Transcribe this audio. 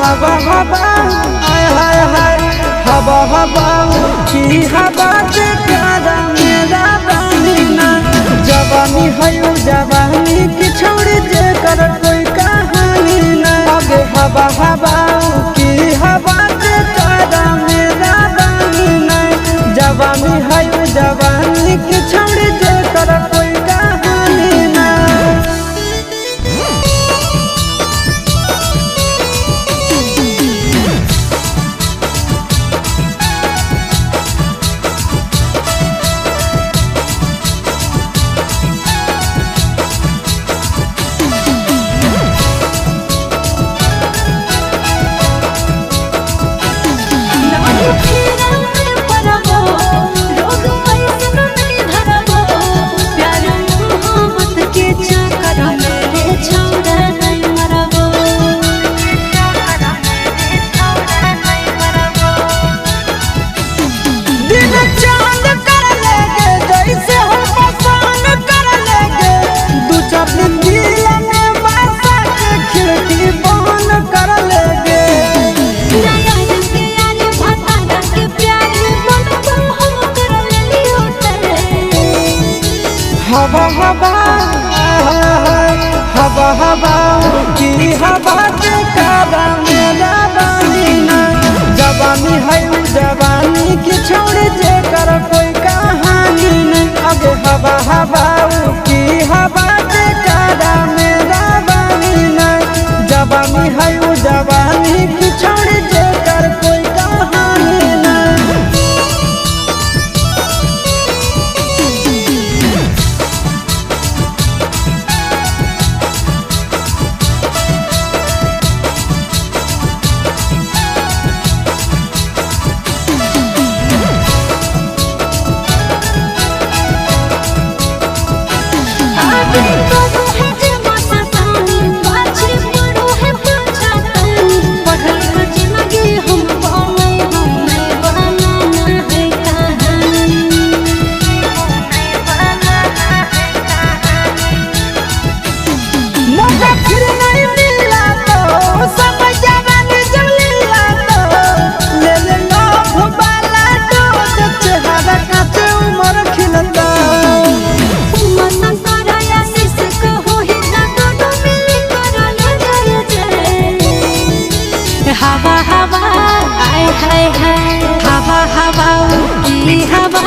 हवा हवा हाय हाय हाय हवा हवा की हवा से प्यारा मेरा बहिना जवानी है जवानी की छोड़ जे कर कोई कहानी ना आगे हवा हवा की हवा से प्यारा मेरा बहिना जवानी है जवानी की छोड़ जे कर कोई कहानी ना हवा हवा हवा हवा की हवा से प्यारा मेरा बहिना जवानी है जवानी की छोड़ जे कर कोई कहानी नहीं आगे हवा हवा की हवा से प्यारा मेरा बहिना जवानी है जवानी की छोड़ जे कर कोई कहानी नहीं हवा हवा आय हाय हाय हवा हवा की हवा